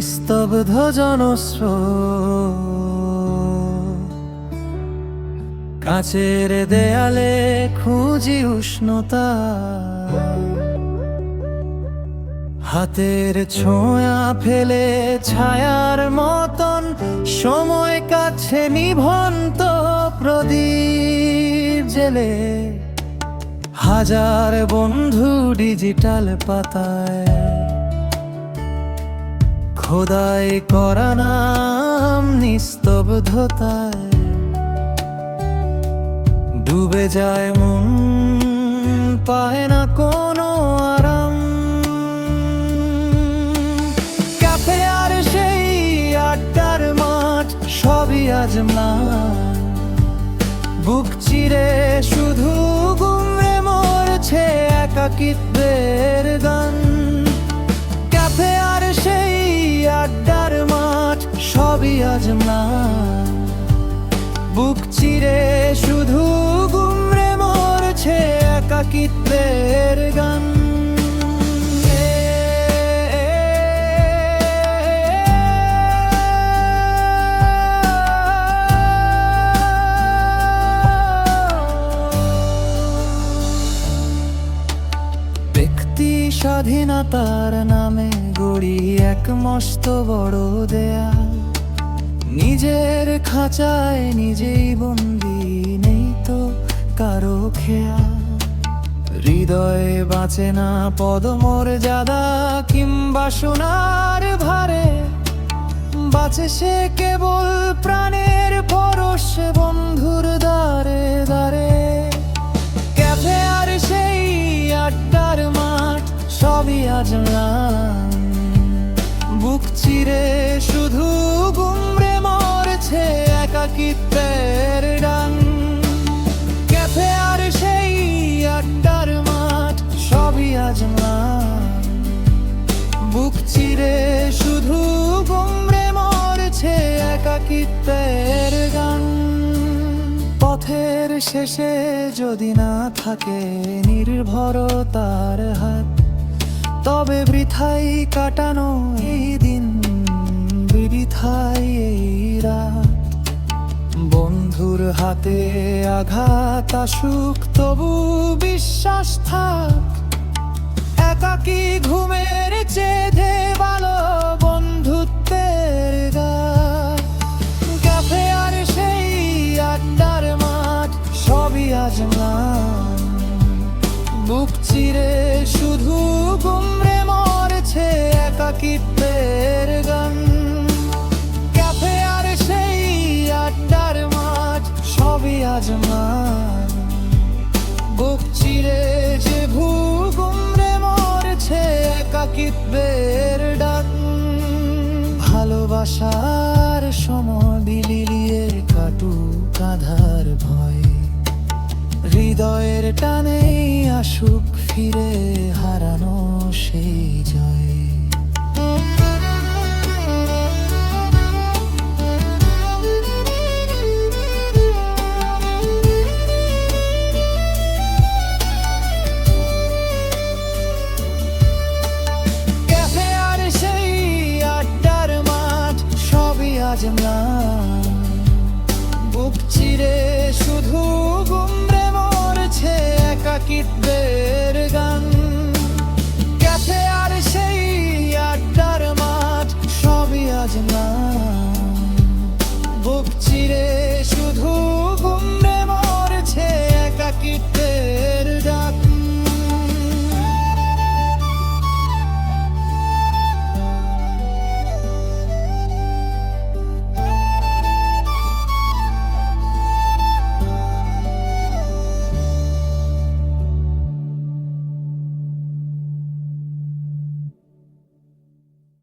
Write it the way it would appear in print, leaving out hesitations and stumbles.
নিস্তব্ধ জনস্রোত, কাঁচের দেয়ালে খুঁজি উষ্ণতা, হাতের ছোঁয়া ফেলে ছায়ার মতন সময় কাছে নিভন্ত প্রদীপ জেলে। হাজার বন্ধু ডিজিটাল পাতায়, খোদাই করা নাম নিস্তব্ধতায়। ডুবে যায় মন, পায় না কোনো আরাম। ক্যাফে আর সেই আড্ডার মাঠ সবই আজ ম্লান। বুক চিরে শুধু গুমরে মরছে একাকিত্বের গান। ক্যাফে আর সেই আড্ডার মাঠ সবই আজ ম্লান। বুক চিরে শুধু গুমরে মরছে একাকিত্বের গান। ব্যক্তি স্বাধীনতার নামে গড়ি এক মস্ত বড় দেয়াল। নিজের খাঁচায় নিজেই বন্দি, নেই তো কারো খেয়াল। হৃদয়ে বাঁচে না পদমর্যাদা কিংবা সোনার ভারে, বাঁচে সে কেবল প্রাণের পরশ বন্ধুর দ্বারে দ্বারে। ক্যাফে আর সেই আড্ডার মাঠ সবই আজ ম্লান। বুক চিরে শুধু গুমরে মরছে একাকিত্বের গান। ক্যাফে আর সেই আড্ডার মাঠ সবই আজ ম্লান। বুক চিরে শুধু গুমরে মরছে একাকিত্বের গান। পথের শেষে যদি না থাকে নির্ভরতার হাত, তবে বৃথাই কাটানো এই দিন, বৃথাই এই রাত। বন্ধুর হাতে আঘাত আসুক তবু বিশ্বাস থাক। একাকী ঘুমের চেয়ে ভালো বন্ধুত্বের গান। ক্যাফে আর সেই আড্ডার মাঠ সবই আজ ম্লান। বুক চিরে শুধু গুমরে মরছে একাকিত্বের গান। ক্যাফে আর সেই আড্ডার মাঠ সবই আজ ম্লান। বুক চিরে যে গুমরে মরছে একাকিত্বের ডাক। ভালোবাসার সময় বিলিয়ে কাটুক আধার ভয়। হৃদয়ের টানে আসুক ফিরে হারানো সেই জয়। ক্যাফে আর সেই আড্ডার মাঠ সবই আজ ম্লান। বুক চিরে শুধু গুমরে মরছে একাকিত্বের গান। ক্যাফে আর সেই আড্ডার মাঠ সবই আজ ম্লান। বুক চিরে শুধু